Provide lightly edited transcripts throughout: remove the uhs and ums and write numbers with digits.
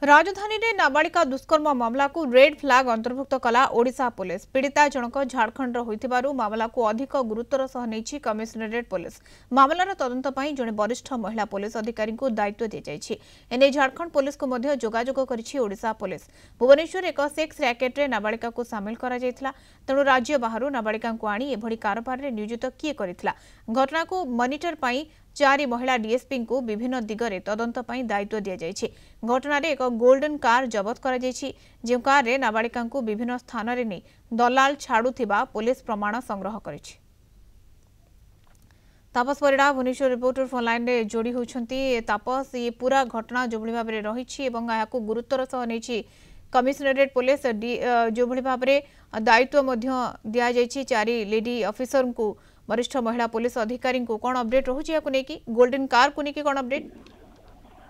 राजधानी रे नाबालिका दुष्कर्म मामला को रेड फ्लैग अंतर्भुक्त कला ओडिशा पुलिस। पीड़िता जनक झारखंड होइथिबारु मामला को अधिक गुरुत्वर सह नेछि कमिशनरेट पुलिस। मामलार तदंत पई जणे वरिष्ठ महिला पुलिस अधिकारी को दायित्व दि जायछि। एने झारखंड पुलिस को मध्य जोगाजोग करिछि ओडिशा पुलिस। भुवनेश्वर एक सेक्स रैकेट रे नाबालिका को शामिल करा जायथिला, तेणु राज्य बाहरु नाबालिका को आनी एभଳି कारबार रे नियोजित किए करिथिला। घटना को मॉनिटर पई 4 महिला डीएसपी को विभिन्न दिगरे तदंत पई दायित्व दिया जायछि। घटना रे एक गोल्डन कार जबत करा जायछि, जे कार रे नाबालिका को विभिन्न स्थान रे नै दलाल छाड़ुथिबा पुलिस प्रमाण संग्रह करिछि। Tapas Parida Bhubaneswar reporter phone line रे जोड़ी होछंती। तापस, ये पूरा घटना जो भली भाबरे रहिछि एवं याकू गुरुत्वर सह नेछि कमिशनरेट पुलिस जो भली भाबरे दायित्व मध्य दिया जायछि 4 लेडी ऑफिसर को, वरिष्ठ महिला पुलिस अधिकारी को कौन अपडेट रोचे गोल्डन कार को लेकिन कौन अपडेट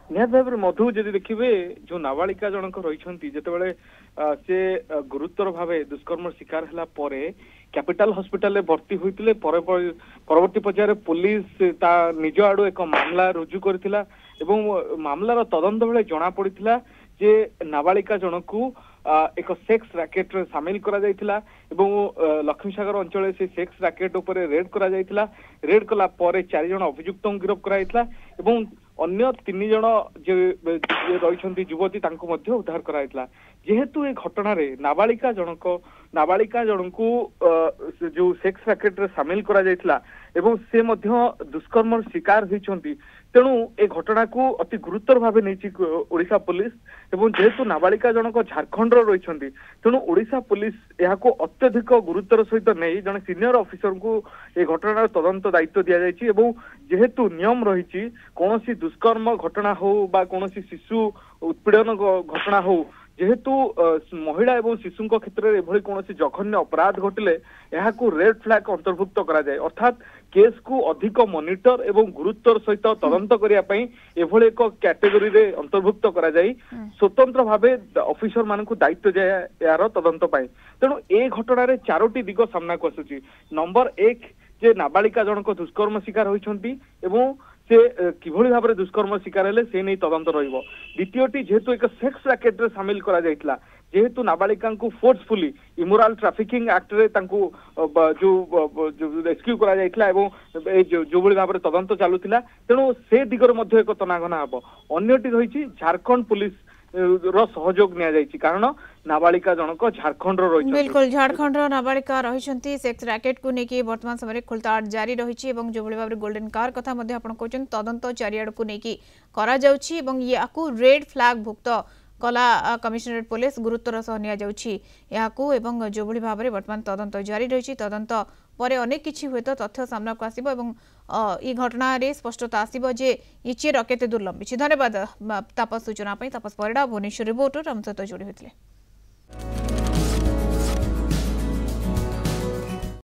निहत भाव मधु जदि देखिए जो नाबालिका जनक रही जिते से गुरुतर भाव दुष्कर्म शिकार है कैपिटल हॉस्पिटल रे भर्ती होते परवर्ती पर्यायर पुलिस ता निज आड़ू एक मामला रुजु करथिला एवं मामलार तदंत बेले जना पड़िथिला जे नाबालिका जनक एक सेक्स रैकेट रे शामिल करा जायथिला एवं लक्ष्मीसागर अंचल से सेक्स रैकेट ऊपर रेड करा जायथिला। रेड कला परे 4 जण अभियुक्त गिरफ कराइथिला एवं अन्य 3 जण जे रहिसंती युवती तांको मध्य उद्धार कराइथिला। जेहेतु ए घटना रे नाबालिका जनकू जो सेक्स रैकेट रे शामिल करा जायथिला एवं से मध्य दुष्कर्म शिकार होइछंती, तेणु ए घटना को अति गुरुतर भाव नहीं ओडिशा पुलिस एवं जेहेतु नाबालिका जनक झारखंड रही तेणु ओडिशा पुलिस यहाँ को अत्यधिक गुरुतर सहित नहीं जन सीनियर ऑफिसर को ए घटनार तदंत दायित्व दि जायछि एवं जेहेतु नियम रही कौन दुष्कर्म घटना हो बा कौन शिशु उत्पीड़न घटना हो जेहेतु महिला एवं शिशु क्षेत्र में एभली कौन जघन्य अपराध घटिले यहाँ को रेड फ्लैग अंतर्भुक्त करा जाए, अर्थात केस को अधिक मॉनिटर एवं गुरुत्वर सहित तदंत करिया पई एभली एक कैटेगरी रे अंतर्भुक्त करा जाई स्वतंत्र भावे ऑफिसर मान को दायित्व जाए यार तदंत पाई। तेणु ए घटना रे 4टी दिग सामना को आसुची। नंबर 1 जे नाबालिका जनक दुष्कर्म शिकार होइछंती एवं से किभली भाव में दुष्कर्म शिकार हेले से नहीं तदंत रहिबो। द्वितीयटी जेहेतु एक सेक्स रैकेट रे शामिल करा जायतिला, जेहेतु नाबालिका को फोर्सफुली इमोराल ट्रैफिकिंग एक्ट रे तांको जो रेस्क्यू करा जायतिला एवं जो भली भाव में तदंत चालुतिला, तेणु से दिगरे मध्य एक तनाघना हबो। अन्यटी रहिछि झारखंड पुलिस रो सहयोग निया जायछि कारण नाबालिका जनक झारखंड रो रही। बिल्कुल झारखंड रो नाबालिका रहिसंती सेक्स रैकेट को नेकी वर्तमान समय खोलताड़ जारी रहिछि एवं जो भली भाव गोल्डन कार कथा मध्ये आपण कहउछन तदंत चारियाड को नेकी करा जाउछि एवं याकू रेड फ्लैग भुक्त कला कमिशनरेट पुलिस गुरुत्वर सह निया जाउछि याकू एवं जो भली भाव वर्तमान तदंत जारी रहिछि। तदंत परे अनेक किछि हुए तो तथ्य सामना को आसीबो एवं ई घटना रे स्पष्टता आसीबो जे इचे रकेते दुर्लभ। धन्यवाद तापस सूचना पई। तापस परिड़ा भुवनेश्वर रिपोर्टर हम सहित जोड़ी होइतिले।